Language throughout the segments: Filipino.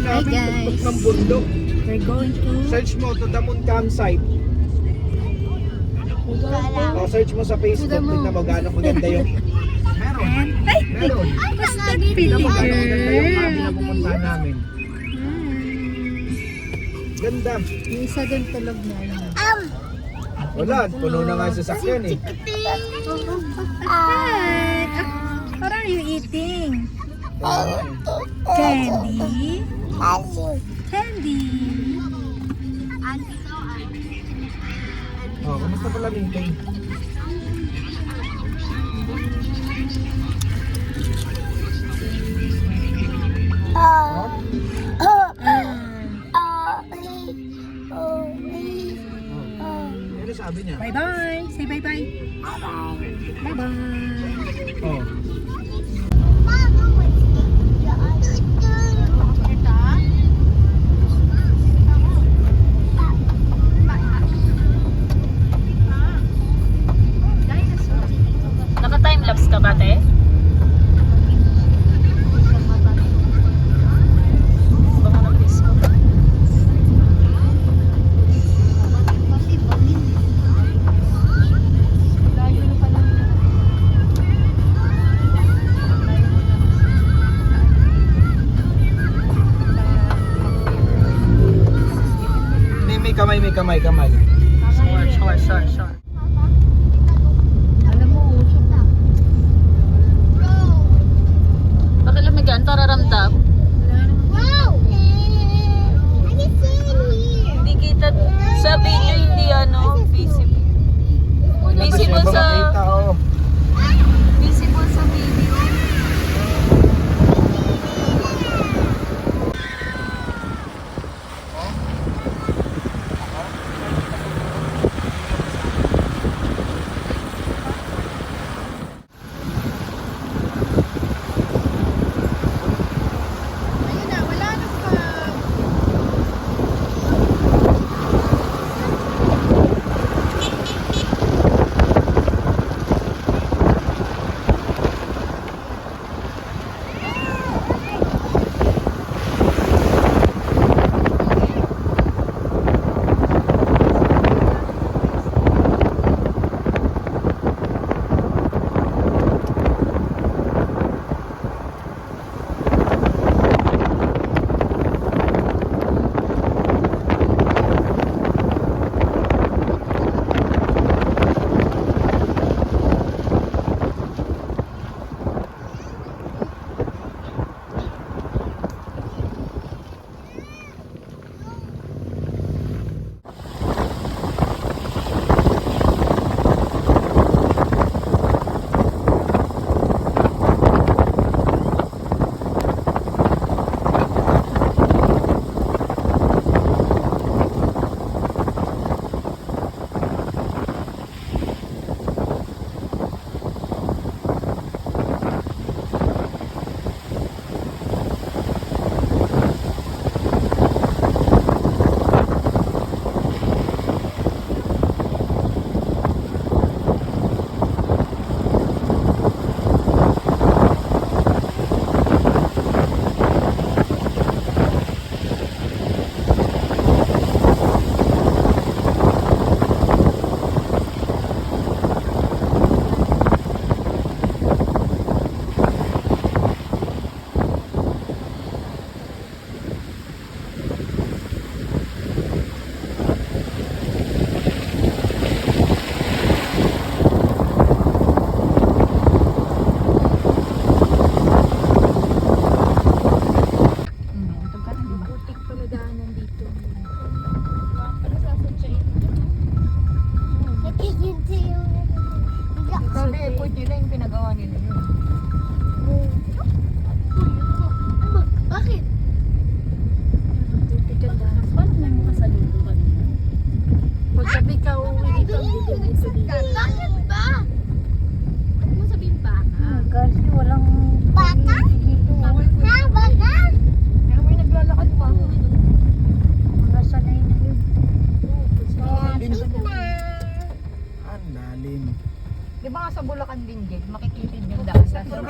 namin tuktok ng bundok. We're going to... Search mo to Damon Campsite. O, search mo sa Facebook. Tignan mo gaano maganda yung... Meron. Ay! Meron. What's that Tignan mo gaano maganda yung picture? cabin na pupunta namin. Ganda. Yung isa dun tulog na. Wala, puno na nga yung sasakyan eh. Hi! What are you eating? Candy? Candy? Oh, kamusta pala meeting? Ano sabi niya? Bye-bye! Say bye-bye! Bye-bye! Oh. Naka-timelapse ka ba, te? Baka nag-miss ko. May kamay. Sure. Bakit lumigaan? Pararamdam? Hindi kita sa video, hindi visible. Visible sa video.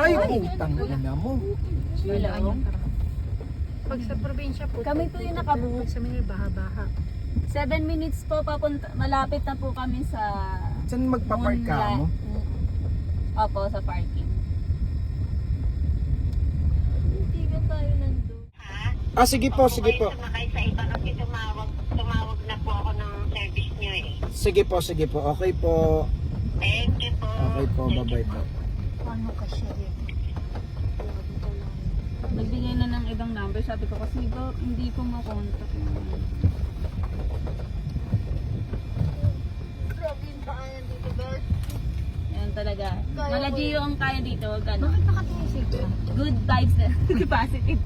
Ay, putang ina mo. Wala yung Pag sa probinsya po, Kami po yung nakabook. pag sa Manila, baha-baha. 7 minutes po papunta. Malapit na po kami sa Saan magpapark ka mo? Opo, sa parking. Hindi ka tayo nandun. Ah, sige po, sige po. Sumakay sa iba kasi tumawag na po ako ng service niyo eh. Sige po, sige po. Okay po. Thank you po. Okay po, bye-bye po. Ano kasi yun? Nagbigay na ng ibang number. Sabi ko kasi hindi ko makontak yung... Grabe yung paanan dito, girl. Yan talaga. Mala Gio ang kaya dito. Gano? Bakit nakatingin siya? Good vibes na. Positive.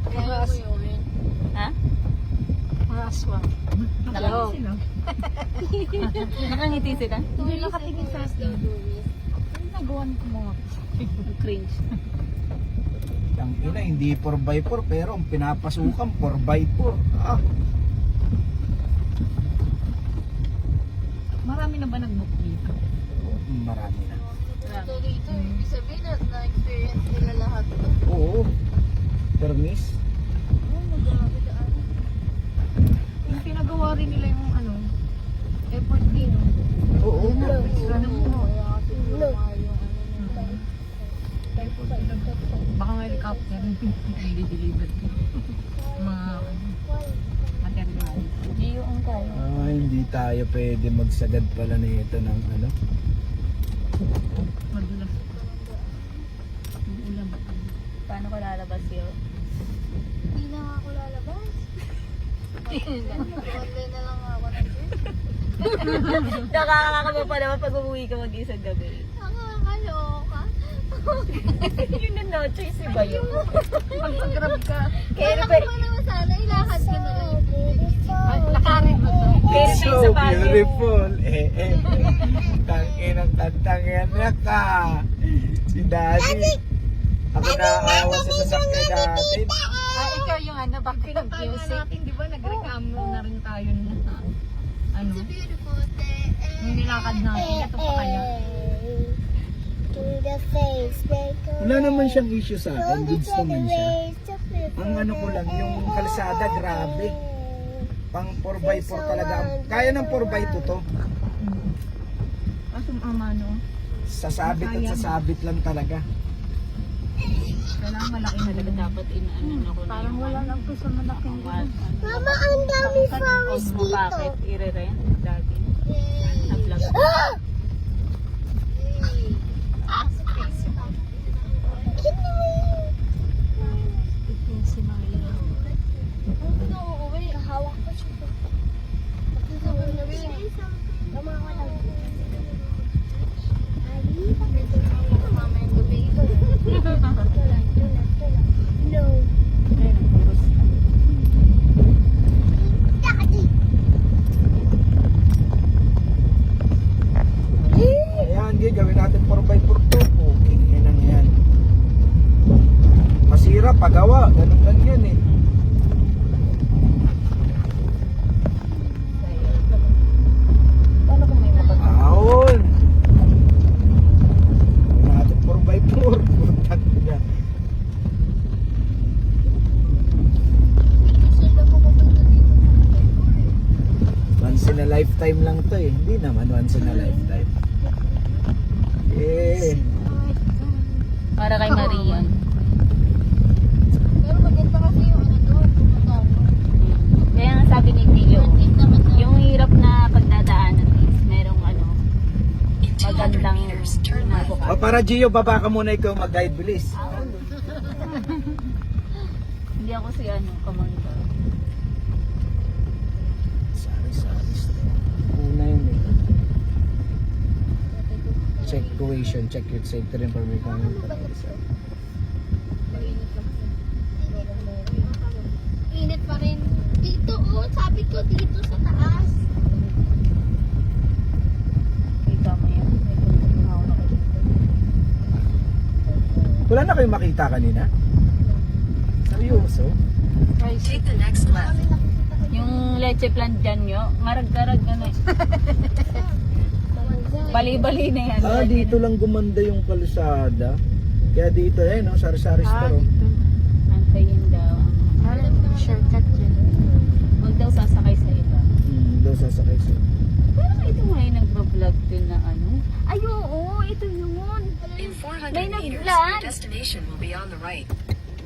Kaya mo yun. Ha? Mga aswang. Talaga. sila. Nakangiti sila? Hindi nakatingin sa akin. Ano nagawan ko mga? Cringe. Ang ina, hindi 4x4 pero ang pinapasukan 4x4. Ah, Marami na ba nag-book dito? marami na. Ito dito, ibig sabihin na-experience nila lahat. Oo. Permis. Yung pinagawa rin nila yung ano, airport din. Oo. Ano mo? Baka nga helicopter. Hindi delivered. Mga material. Gio ang kaya. Ah, hindi tayo pwede magsagad pala na ito ng ano. Madulas. Ang ulam. Paano ko lalabas yun? Hindi na nga ako lalabas. Online na lang ako ng gym. Nakakakaba pa naman pag umuwi ka mag-isang gabi. Nakakaloka. Yun na no choice ba yun? Pag-grab ka. Kaya Kaya pa, ko naman sana, ilakad ka na lang. Ay, nakarin mo to. Pero It's tayo so sa Baguio. beautiful. Tangin ang tantangyan na ka. Si Daddy. Ako naawa sa sasakyan natin. Ah, ikaw yung ano, bakit nag-music? natin, di ba, nag-recamo na rin tayo na ano, Beautiful day. yung nilakad natin. Ito pa kaya. Wala naman siyang issue sa akin. Goods naman siya. Ang ano ko lang, yung kalsada, grabe. Pang 4x4 talaga. Kaya ng 4x2 to. Kaso ama, no? Sasabit at sasabit lang talaga. Kailangan malaki talaga dapat inaano ko na Parang yung wala lang po sa malaking Mama, ang dami flowers mo bakit i-rent dati na vlog. si Maya. Kahawak ko siya. Tama ko lang. Mama yung gabi. No. Daddy. Ayan, di, gawin natin 4x4 to. Okay, yan yan. Masira, pagawa. Ganun lang yan eh. Paano kung may mapag... Ahon! Gawin natin 4x4. Purtan niya. Sila mo papunta dito. Once in a lifetime lang to eh. Hindi naman once in a lifetime. Eh. Para kay Marian. Pero maganda kasi yung ano doon. Kaya nga sabi ni Tio, yung hirap na pagdadaanan is merong ano, magandang mabuka. O para Gio, baba ka muna ikaw mag-guide bilis. Hindi ako si ano, commander. Sorry. Una yun eh. Check cohesion, check your safety rin para may kami. Init pa rin. Dito oh, sabi ko dito sa taas. Kita mo yan. Wala na kayong makita kanina? Seryoso? Yung leche plant dyan nyo, marag-karag na eh. Bali-bali na yan. Ah, dito lang gumanda yung kalsada. Kaya dito eh, no? Sari-sari store. Antayin daw. destination will be on the right.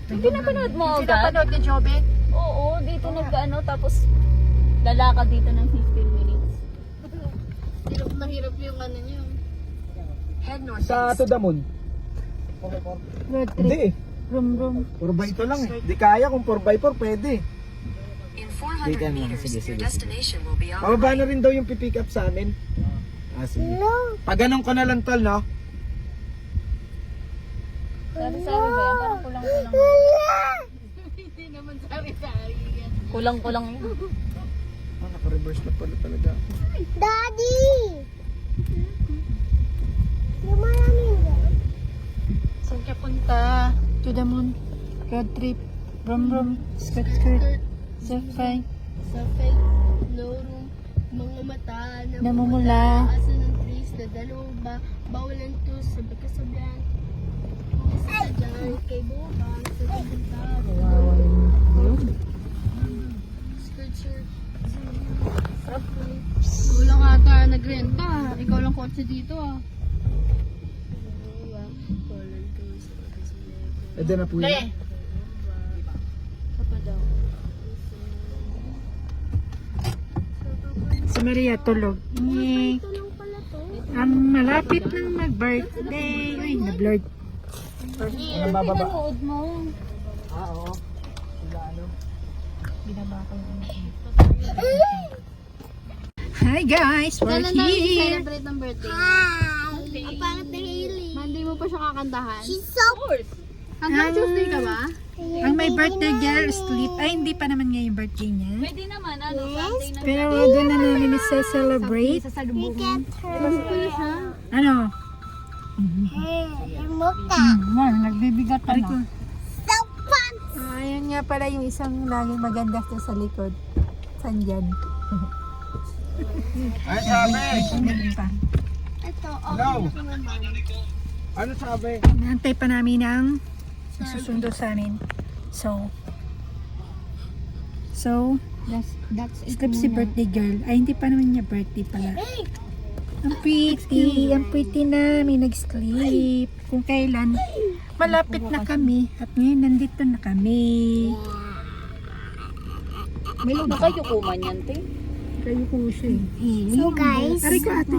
Pinapanood mo agad? Pinapanood ni Jobe. Oo, dito nag-ano, tapos lalakad dito ng 15 minutes. Hirap na hirap yung ano niyo. Head northeast. Sa to the moon. Road Hindi eh. Rum. 4x2 lang eh. Di kaya kung 4x4 pwede. In Di 400 ka na. meters, Sige, your sige. destination will be on the Pababa right. na rin daw yung pipick up sa amin. Ah, sige. Pag ganun ko na lang tol, no? Sari-sari ba yan? Parang kulang-kulang. Hindi naman sari-sari yan. Kulang-kulang yun. Ah, naka-reverse na pala talaga. Daddy! Lumalamig yan. Saan ka punta? To the moon. Road trip. Brum. Skirt. Safari. Sa fake, no room, mga mata Namumula. Asa ng trees na dalawang bawalan to, sabi ka sabihan. Isa dyan, kay Bukang, sa tabintag. Skirt shirt. Sarap ko. Wala nga ata nagrenta. Ikaw lang kotse dito ah. Pwede na po yun. Si Maria tulog. Nyek. Ang malapit ng mag-birthday. Uy, na-blurred. Ano bababa? Pinanood mo. Ah, oo. Sila ano? Binaba ko yung Hi guys, we're Kailan tayo here. celebrate ng birthday? Hi! Ang pangit ni Hailey. Monday mo pa siya kakantahan? She's so hanggang Tuesday ka ba? Ang may birthday girl sleep. Ay, hindi pa naman ngayon birthday niya. Pwede naman, ano, Sunday na. Pero doon na namin celebrate. Sasalubungin. Pasok ko na siya. Ano? Mukha. Wow, nagbibigat pa na. So fun! Ayan nga pala yung isang laging maganda to sa likod. Saan dyan? Ay, sabi! Ganun pa. Ito, Hello? okay na naman. Ano sabi? Naantay pa namin ang susundo sa amin. So, That's sleep si birthday girl. Ay, hindi pa naman niya birthday pala. Ang pretty namin nag-sleep. Kung kailan, malapit na kami. At ngayon, nandito na kami. May lupa kayo kuman yan, te. Kayo ko siya eh. So guys, Aray ko ate.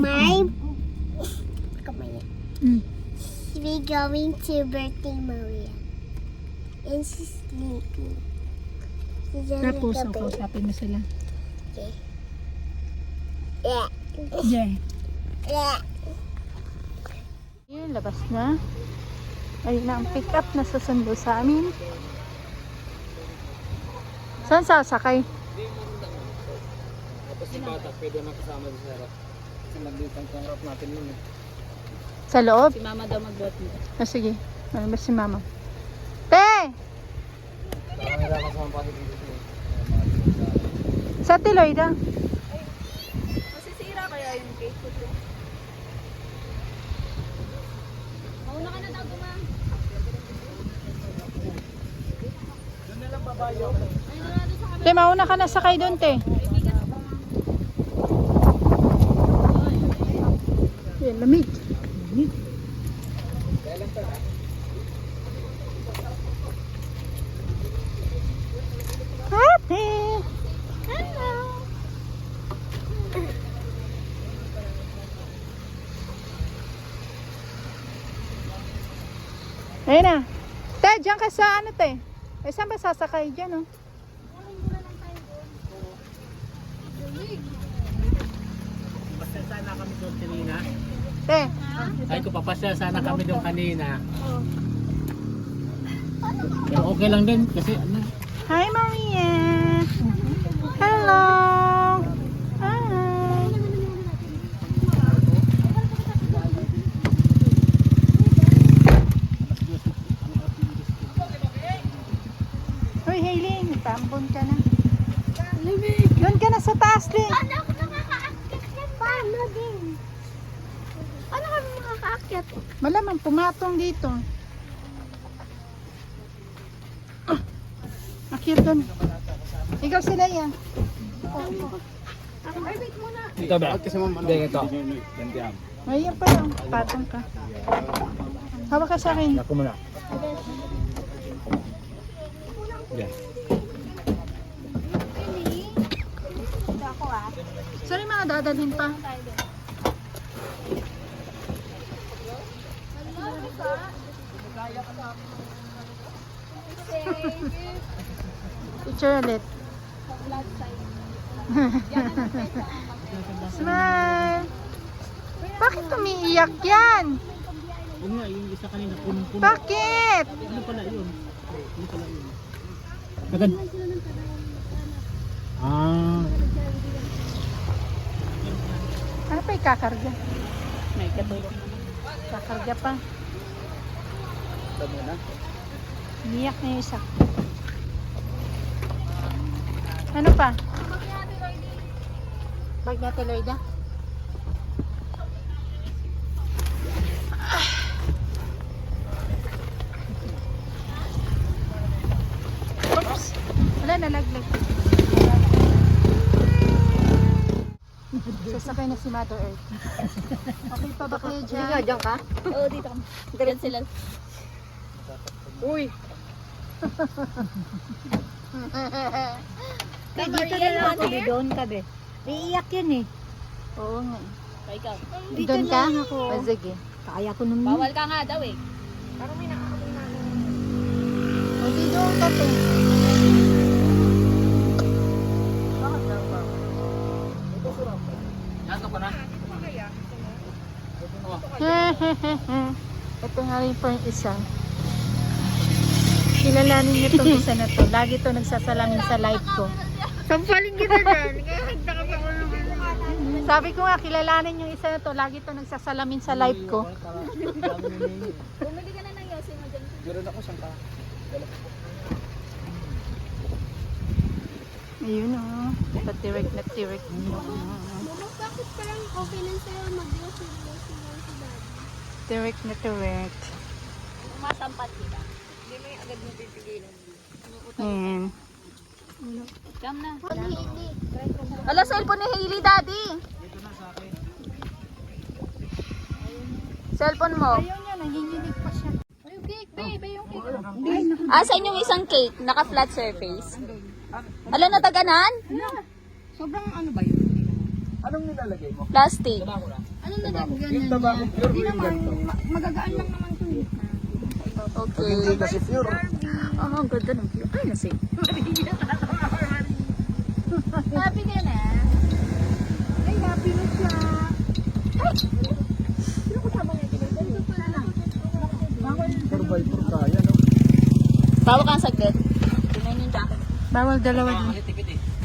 we going to birthday Maria. And she's sleeping. Tapos, ang kausapin mo sila. Yeah. Yeah. Yeah. Ayun, labas na. Ayun na ang pick up na susundo sa amin. Saan sasakay? Tapos si Bata, pwede na kasama sa harap. Kasi nanditang harap natin yun eh. Sa loob? Si mama daw mag-birthday. Ah, sige. Ano ba si mama? Te! Parang nila kasama pa dito eh. Sa Tiloida. Masisira kaya yung cake ko to. Mauna ka na daw, Guma. Doon na lang babayo. Te, mauna ka na sakay doon, te. Yan, lamig. Ate! Hello. Ayun na. Te, dyan ka sa ano, te? Eh, saan ba sasakay dyan, oh? Papasya sana kami doon kanina. Te, Ay ko papasya sana kami doon kanina. Pero okay lang din kasi ano. hi, Maria! Hello! Hi! Hoy, Hailey, nagtambon ka na. Doon ka na sa taas, Lee. Paano ako nakakaakyat yan? Paano din? Paano kami makakaakyat? Malamang pumatong dito. Akyat doon. Ikaw sila yan. Ay, wait muna. Ito ba? Kasi hindi, ito. Ayan pa lang. Patong ka. Hawak ka sa akin. Ako muna. Yeah. Sorry mga dadalhin pa. Picture ulit. Smile! Bakit umiiyak yan? Yun nga, yung isa kanina, punong-puno. Bakit? Ano pala yun? Ano pala yun? Agad. Ah. Ano pa ikakarga? May katulog. Kakarga pa. Tama na. Umiiyak na yung isa. Ano pa? Bag na Lloyda? Oops! Wala, nalaglag. Sasakay na si Mother Earth. Okay pa ba kayo dyan? Diyan ka? Oo, dito kami. Diyan sila. Uy! Dito na lang ako. Doon ka be. Iiyak yan eh. Oo nga. Ikaw. Doon ka? O sige. Kaya ko naman. Bawal ka nga daw eh. O di doon ka to. Yato ka na? Ito nga rin po yung isa. Kilalanin niyo itong isa na to. Lagi to nagsasalamin sa live ko. Sampaling kita dyan. Sabi ko nga, kilalanin yung isa na to. Lagi to nagsasalamin sa live ko. Bumili ka na ng yosi mo dyan. Meron ako siyang ka. Ayun o. Patirik na tirik. Mama, bakit parang okay lang sa'yo mag-yosi si daddy? Tirik na tirik. Masampat kita. Hindi mo yung agad mo pipigilan. Ayan. Jam na. Hindi. Ala, cellphone ni Hailey, daddy. Cellphone mo. Ayaw niya, nanginginig pa siya. Yung cake, babe. Yung cake. Ah, sa inyong isang cake, naka-flat surface. Ala, nataganan? Sobrang ano ba yun? Anong nilalagay mo? Plastic. Ano na daggan Yung tabako pure o yung ganito? Magagaan lang naman to eh. Okay. Hindi kasi pure. Oh, ang ganda ng view. Ay, nasave. Happy ka na? Ay, happy na siya. Pure by pure kaya, no? Bawa kang saglit. Tingnan yung jacket. Bawal dalawa din.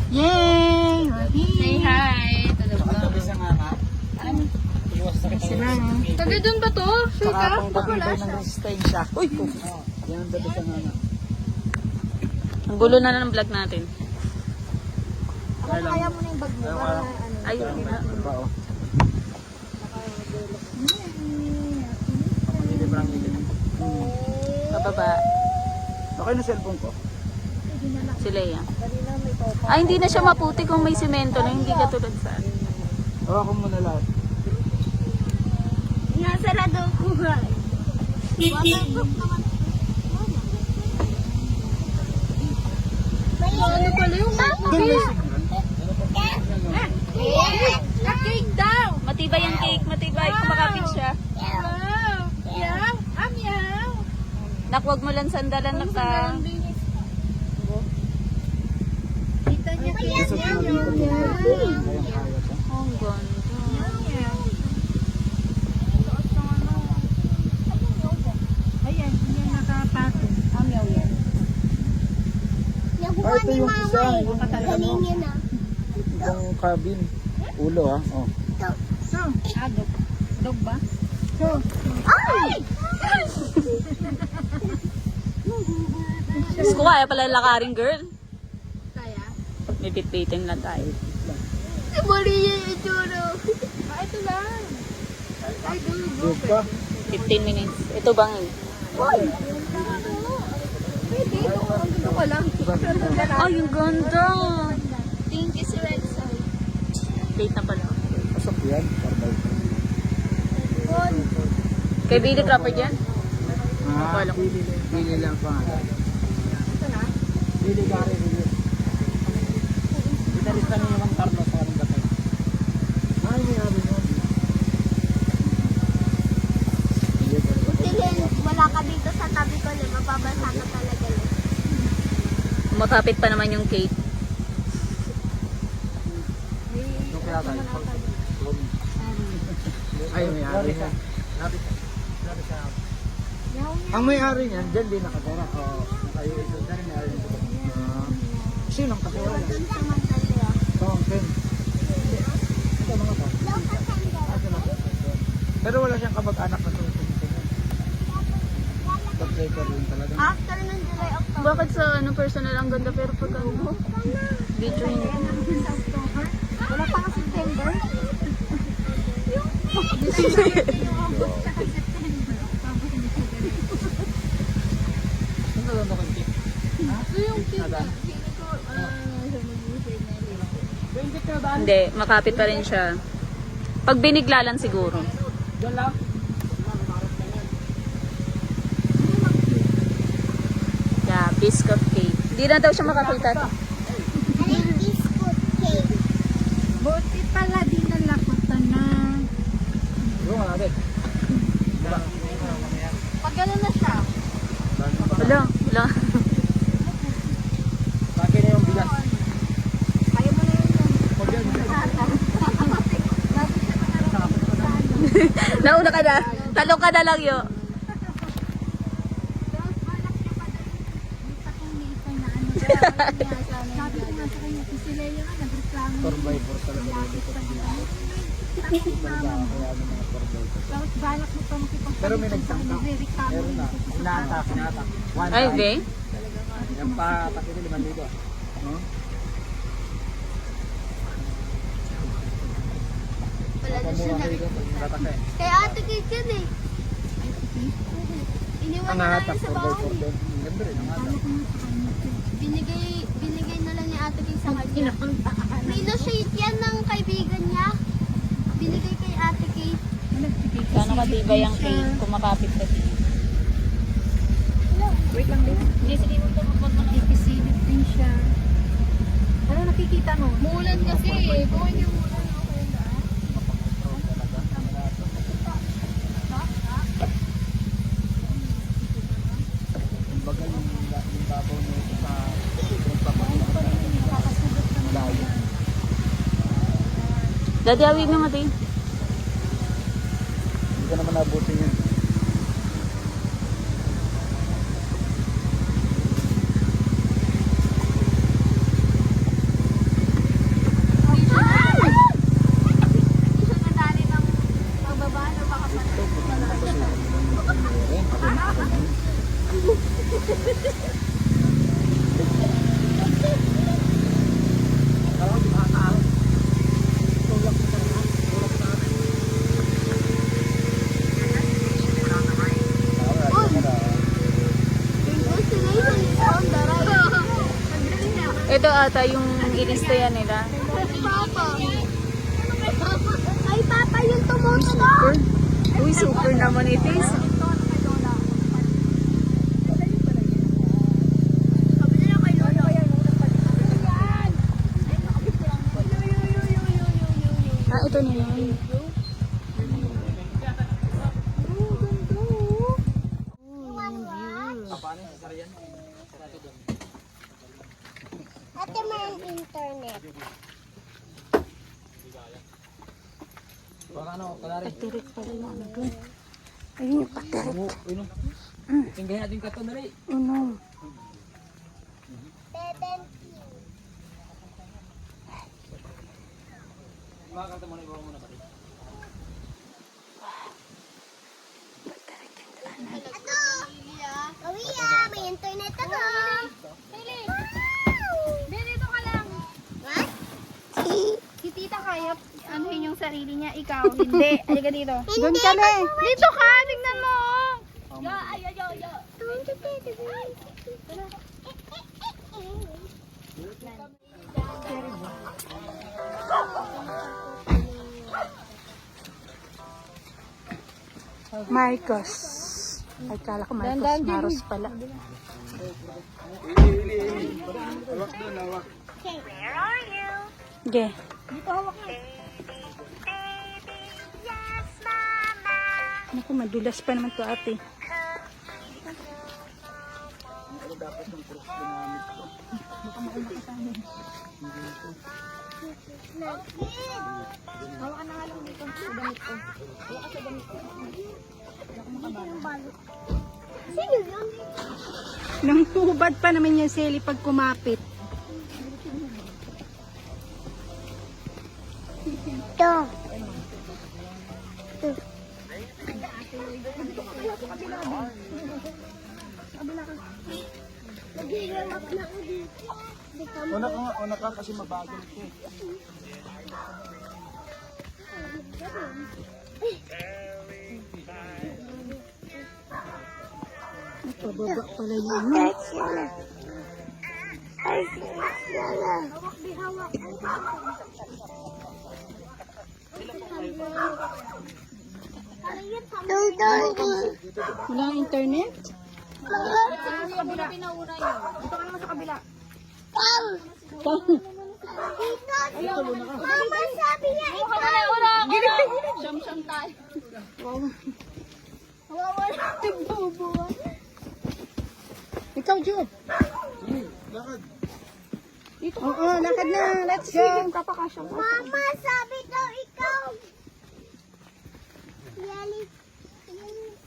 Yay! Say hi. Tabi sa nga nga. Taga dun ba to? Saka pang patibay ng resistensya. Uy! Yan ang tabi sa nga nga. Ang gulo na ng vlog natin. Kaya mo na yung bag mo. Ay, hindi na. Ba, oh. Pababa. Okay na cellphone ko. Si Leia. Ay, hindi na siya maputi kung may semento na. Hindi katulad sa Hawakan mo na lahat. Nasarado ko nga. Ano pala yung cake daw! Matibay ang cake. Matibay. Kumakapit siya. Meow! Meow! Nakwag mo lang sandalan na ka. Kita niya kaya Sa pinalitan mo. Kaya-kaya siya. Oh, ang ganda. Ayan, hindi nakapatong. Ah, ito yung isa. Yung Galing niya na. yung cabin. Ulo, ah. Oh. Dog ba? Diyos ko, kaya pala lakarin, girl. Kaya? May bitbitin lang tayo. Si Maria yung itsura. Ito lang. Ay, Good pa. 15 minutes. Ito bang pwede. Ang gusto ko lang. ay, yung ganda. Thank you, Sir Elsa. Date na pala. Pasok yan. Parbay. Kay Billy Crawford yan? Akala ko. Bili lang pangalan. Lili Gary Review. Gitarista ni Juan Carlos sa Arang Gatay. Ay, may ari nun. Butilin, wala ka dito sa tabi ko, mapabasa ka talaga. Makapit pa naman yung cake. Yung kaya tayo. Ay, may ari na. Lapit siya. Ang may-ari niyan, dyan din nakatira. Oo. Tayo ito na rin. May ari dito. Sino ang katira? Doon sa Mandaluyong. Fountain. Ito mga to. Pero wala siyang kamag-anak na tumitingin. Pag-checker rin talaga. After ng July, October. Bakit sa ano personal ang ganda pero pag ano? Video yun. Wala pa nga September. Ano doon ako yung cake? Yung Nada. Yung cake na daan. Hindi, makapit pa rin siya. Pag binigla lang siguro. Doon lang. Yeah, biscuit cake. Hindi na daw siya makakita. biscuit cake. Buti pala di nalakutan na. Yung nga natin. Pag gano'n na siya, Wala, wala. Laki na yung bigas. kaya mo na yun. Pag yan. Nauna ka na. Talong ka na lang yun. Sabi ko nga sa kanya, si Leo nga nagreklamo. 4x4 talaga dito. Kaya ano mga 4x4. Tapos balak mo pa makipagpalitan. Pero may nagsangka. Nagreklamo Meron rin na. ako sa Inatak. One Ay, time. be. Yung patakito 5,000. Wala na siya Pamura na. kayo kung tatakay. Kaya ate Kate yun eh. Iniwan Ang na lang hatak, yun sa 4x4 bahay. din. Ang ganda rin ang hatak. Binigay na lang ni ate Kate sa kanya. Nino-shade yan ng kaibigan niya. Binigay kay ate Kate. Paano katibay ang cake kung makapit ka dito? Wait lang din. Hindi, sige mo ito Ipisilip din siya. Ano nakikita mo? Mulan kasi eh. Kung yung mulan ako yun Kumbaga yung babaw nyo sa layo. Daddy, awin mo nga din. Hindi ka naman nabutin yun. Ito ata yung inistayan nila. Papa. Ay, Papa, yung tumutunog. Super. Uy, super naman ito. Ah, ito na yun. Ate, may internet. Baka ano, kalari. Tirik pa rin ano dun. Ayun yung patirik. Uno. Tinggahin natin kato na rin. Uno. Makakanta mo na ibawa muna pati. Kawiya, may internet ako. Dito ka lang. What? Si tita kaya anuhin yung sarili niya, ikaw hindi. Halika dito. Doon ka na eh. Dito ka, tingnan mo. Marcos. Ay, kala ko Marcos Maros pala. Hawak doon, hawak. Ge. Naku, madulas pa naman to ate. Ano dapat ng cross ginamit ko? Hawakan na nga lang dito sa damit ko. Hawakan sa damit ko. Sino yun? Nang hubad pa naman yung Selly pag kumapit. Ito. Nag-iiwalak na ako dito. Una ka kasi mabagal ko. Pababa pala yun. Wala ang internet? Sa kabila pinauna yun. Dito ka naman sa kabila. Mama, sabi niya ikaw. Siyam-siyam tayo. Ikaw, Jude. Lakad. Oo, lakad na. Let's go. Mama, sabi daw ikaw. Yali,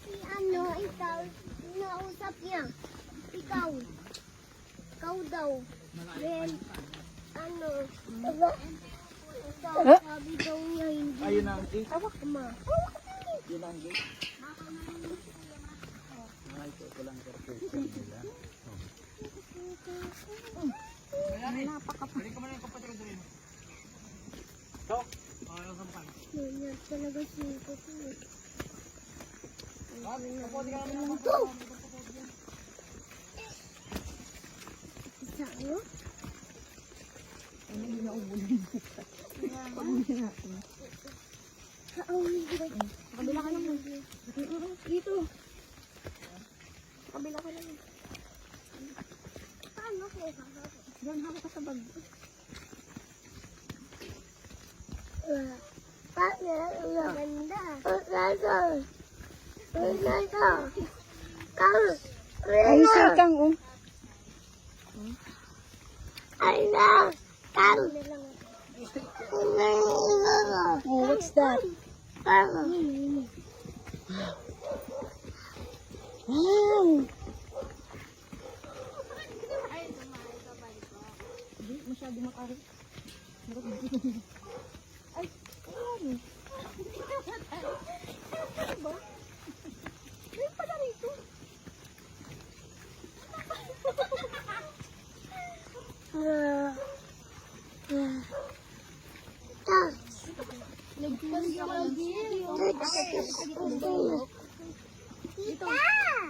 si ano, ikaw, nausap niya. Ikaw. Ikaw daw. Then, ano, ikaw, sabi daw niya hindi. Ayun na ang gate. Hawak ma. Yun ang gate. Ay, ito lang perfect nila. Ganyan talaga siko ko. Sa'yo? Kabila ka naman. Dito. Kabila ka naman. Paano ko? Diyan hawak ka sa bag. Maganda. Ay, kang oh. Oh, what's that? Wow.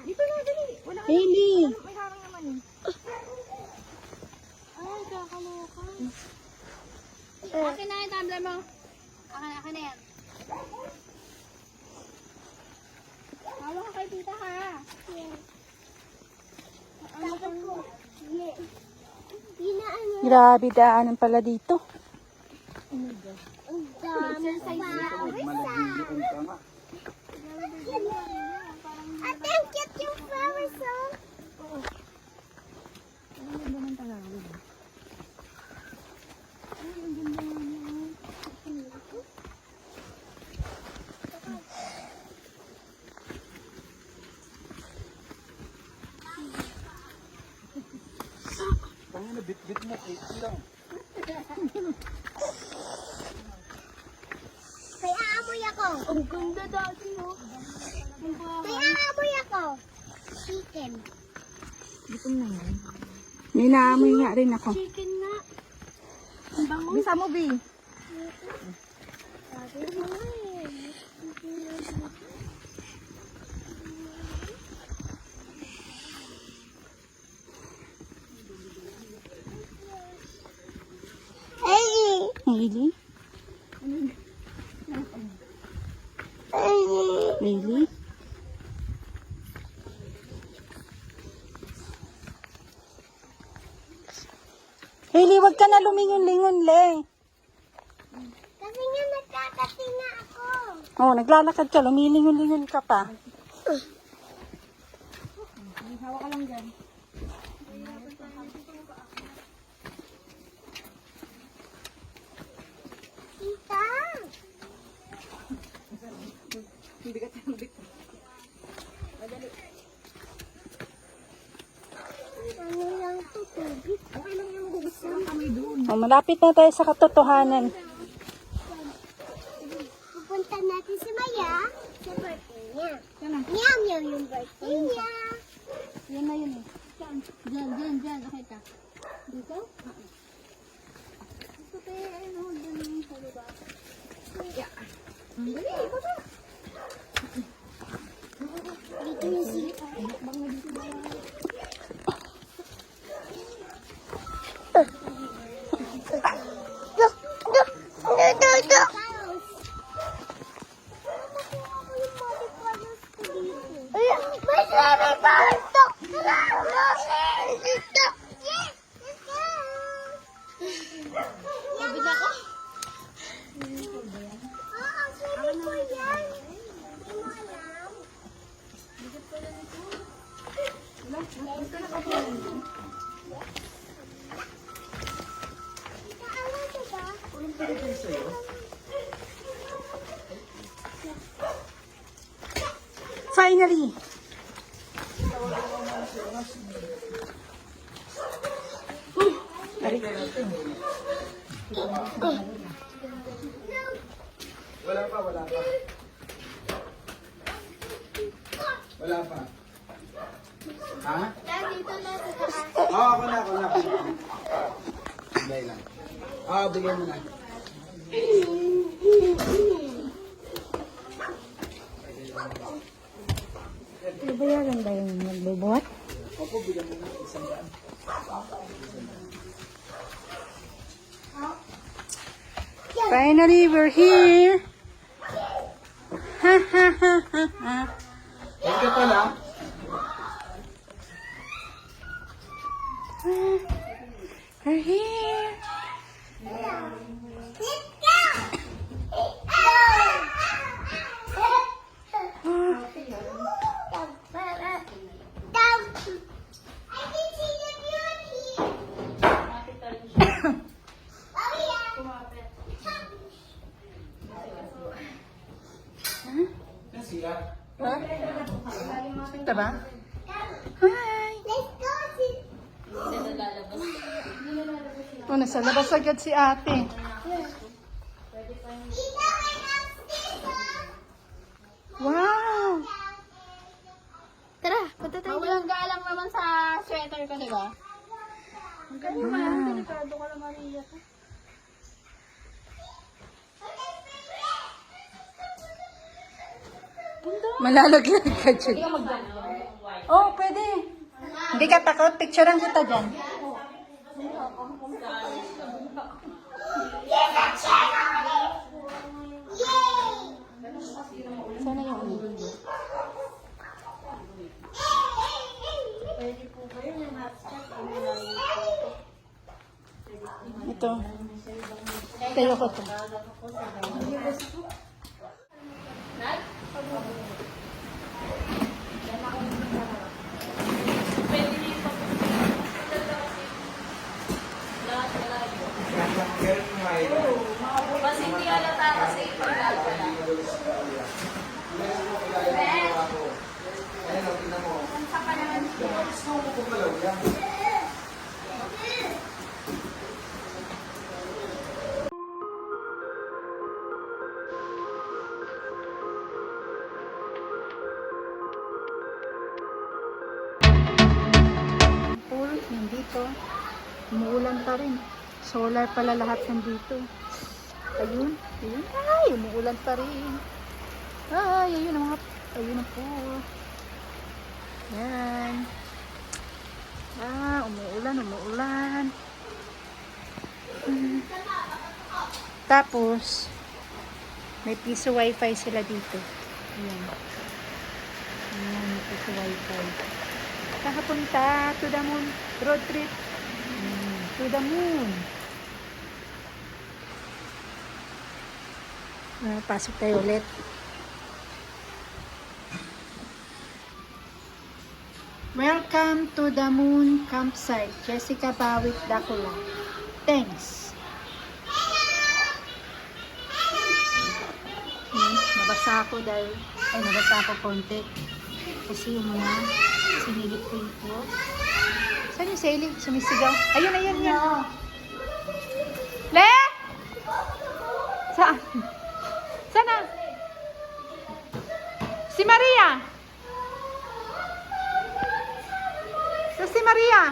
Dito na, dali. Wala ka. Hailey. May harang naman eh. Ay, kakaloka. Akin na yung tumbler mo. Akin na yan. Hawak ka kay tita ha. Grabe daanan pala dito. Malagili kong tanga. Ate, ang cute yung flowers, oh. Tanga na, bit-bit mo. Ito lang. Kaya aamoy ako. Ang ganda dati no. Kaya aamoy ako. Chicken. May naamoy nga rin ako. Chicken na. Bisa mo, B. Sabi mo eh. Hailey? Hailey? Finally, wag ka na lumingon-lingon, Le. Kasi nga nagkakatinga ako. Oh, naglalakad ka, lumilingon-lingon ka pa. Tita! Ano lang ito, tubig? Okay lang yung gusto lang kami doon. Oh, malapit na tayo sa katotohanan. Pupunta natin si Maya sa birthday niya. Meow meow yung birthday niya. Yan na yun eh. Diyan. Okay ka. Dito? Dito kayo, ano, dyan sa diba? Dali, baba. Dito yung sili. Pagod ako. Finally! Wala pa. Wala pa. Ha? Oo, ako na. Bigay lang. Bigyan mo na. Bayaran ba yung magbubuhat? Opo, bigyan mo na. Isang daan. Finally, we're here! Ha ha ha ha ha! Thank you pala. We're here! Ito ba? Hi! Oh, nasa labas agad si ate. Wow! Tara, punta tayo. Walang galang naman sa sweater ko, diba? Ang galing mo lang, delikado ka lang, Maria. Malalaglag ka dyan. Oh, pwede. Hindi ka takot? Picturean kita dyan. Sana yung ulo. Ito. Tayo ko to. Kasi hindi halata kasi pagkakala. Pool, nandito. Umuulan pa rin. Solar pala lahat nandito. Ayun. Ay, umuulan pa rin. Ay, ayun ang mga, ayun ang pool. Yan. Umuulan. Tapos, may piso wifi sila dito. Ayan. Ayan, may piso wifi. Kakapunta to the moon. Road trip. to the moon. Pasok tayo ulit. Welcome to the moon campsite. Jessica Bawit Dacula. Thanks. Nabasa ako dahil, nabasa ako konti. Kasi yung mga sinilip ko ito. Saan yung sailing? Sumisigaw. Ayun, ayun, yan. Le! Saan? Sana? Si Maria! Si Maria!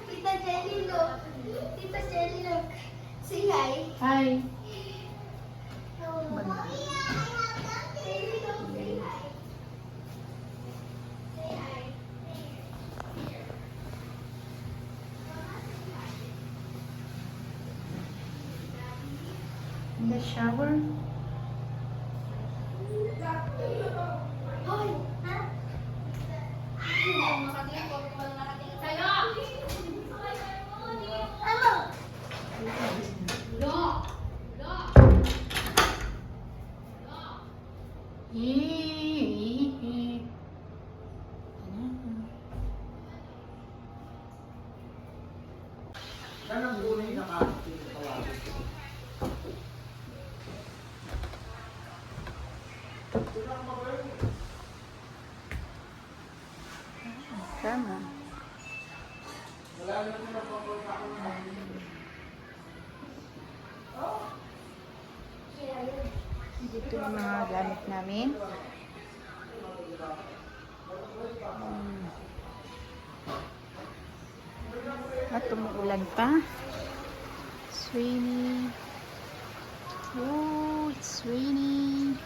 Tita Jelly, look. Tita Jelly, look. Say hi. Hi. In the shower? Saan ang bunay na nakakawagin? Tama. Dito yung mga gamit namin. At tumuulan pa. It's raining. Oh, it's raining.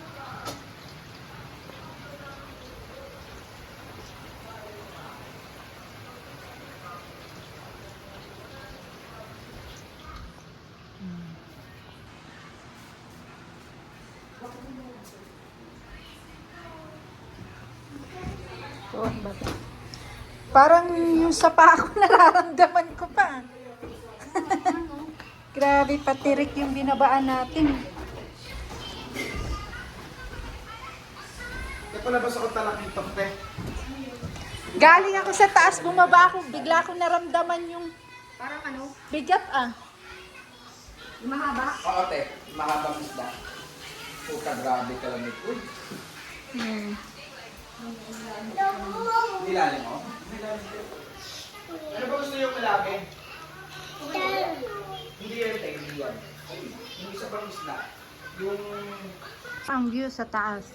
Oh, baba. Parang yung sapa ako nararamdaman ko pa. Grabe, patirik yung binabaan natin. Kaya pala ba sa talakitok, te? Galing ako sa taas, bumaba ako, bigla akong naramdaman yung parang bigat Oo, te. Mahabang isda. Puta, grabe ka lang ito. Nilalim mo? Ano ba gusto yung malaki? Hindi yan, te. Hindi yan. Yung isa pang isda. Yung... ang view sa taas.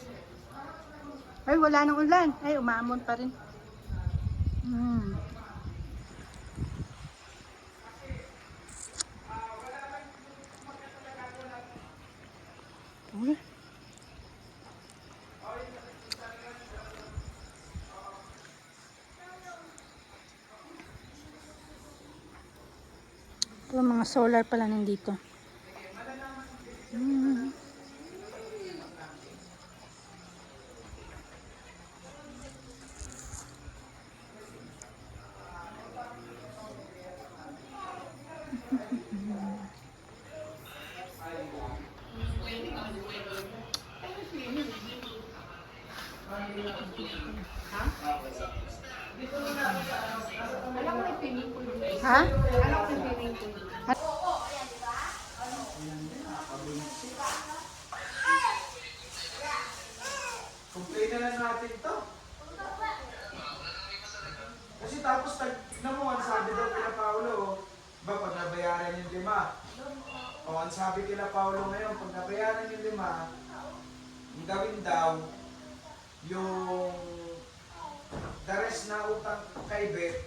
Ay, wala nang ulan. Ay, umamon pa rin. Uy. Ito, mga solar pala nandito. Ha? Complain na lang natin to. Kasi tapos, tignan mo, ang sabi daw kila Paolo, ba, pag nabayaran yung 5. O, ang sabi kila Paolo ngayon, pag nabayaran yung 5, ang gawin daw, yung the rest na utang kay Beth,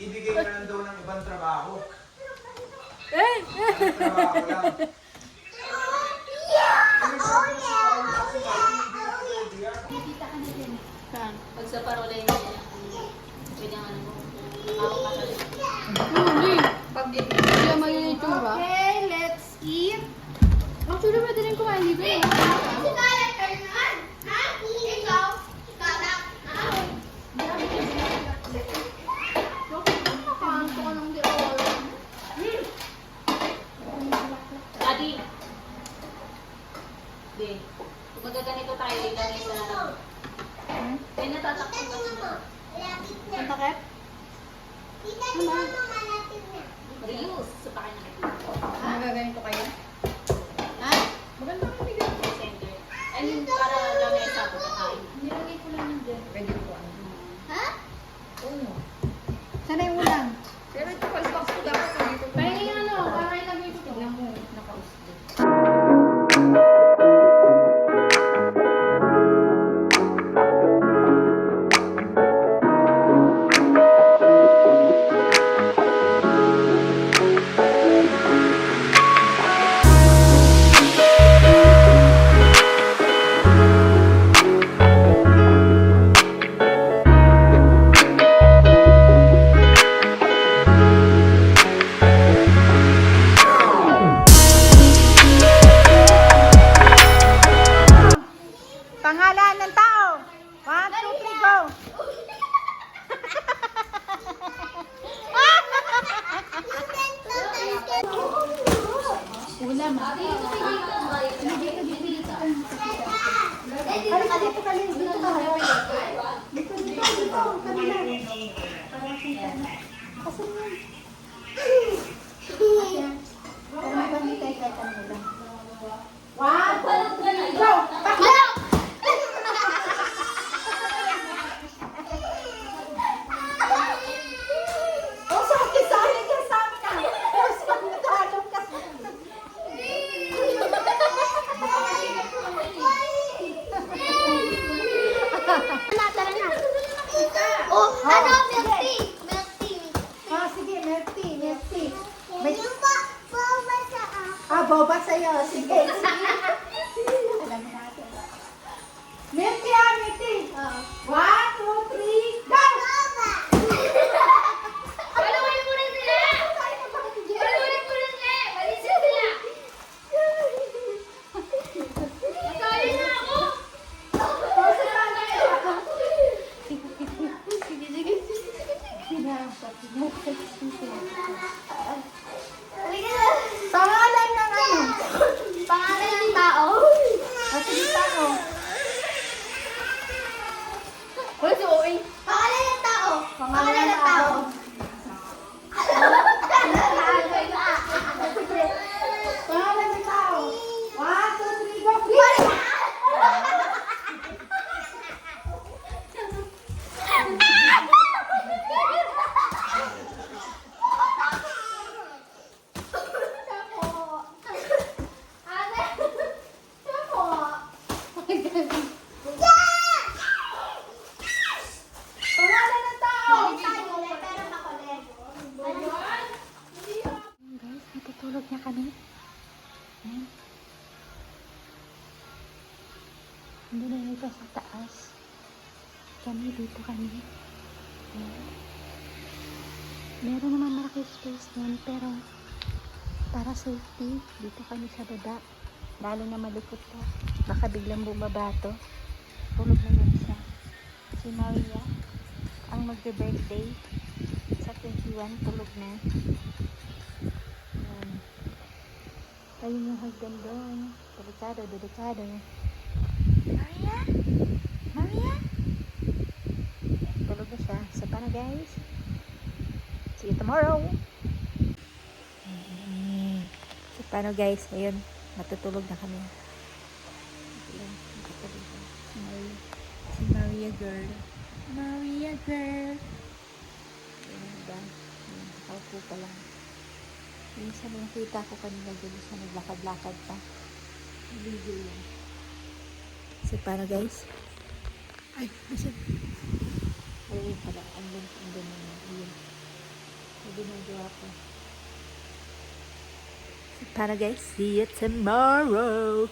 ibigay na lang daw ng ibang trabaho. Ang trabaho lang. Saan? Pag sa parolay na yan, pwede ang ano, ako kasalit. Hindi. Pag hindi naman yung itsura. Okay, let's eat. Actually, pwede rin kumain dito eh. Ikaw? Ikaw lang. Ikaw lang. Reuse. So, baka nakikita. Magaganito kayo? Ha? Maganda ang bigyan. Center. I mean, para lamesa ko kakain. Nilagay ko lang yun dyan. Pwede ko ano. Ha? Oo. Sana yung ulam. Pero ito, pag-box ko dapat dito. Pahingin ano, para ilagay ko ito. Tignan mo, naka-usdo. Pangalan ng tao. 1, 2, 3, go. Ulam ah. Oh, ano? Milk tea. Milk tea. Ah, sige, merci, merci. May... Yung boba sa Ah, boba sa'yo. Sige, sige. Alam mo natin. Merci, merci. 1, 2, 3, go! Paluin mo rin sila! Paluin mo rin sila! Malisin sila! Nasali na ako! Sige, sige. Halika na. Pangalan ng ano? Pangalan ng tao. Ah, sige, tao. Wala si OA. Pangalan ng tao. Pangalan ng tao. Pangalan ng tao. 1, 2, 3, go. Pangalan ng tao. Guys, natutulog na kami. Ayan. Hindi na ito sa taas. Kami dito kami. Ayan. Meron naman malaki space doon, pero para safety, dito kami sa baba. Lalo na malikot pa. Baka biglang bumaba to. Tulog na yun siya. Si Maria, ang magbe-birthday sa 21, tulog na. Ayan. Ayun yung hagdan doon. Delikado, delikado. Maria? Maria? Tulog na siya. So, paano guys? See you tomorrow! So, paano guys? Ayun, matutulog na kami. Ayun, matutulog na. Si Maria girl. Maria girl! Ayun ba? Ayun, nakaupo pa lang. Minsan nakita ko kanina dyan siya naglakad-lakad pa. Video yan. So, paano guys? Ay, nasan? Ayun pala. Andun naman. Ayun. Ayun na gawa ko. So, paano guys? See you tomorrow!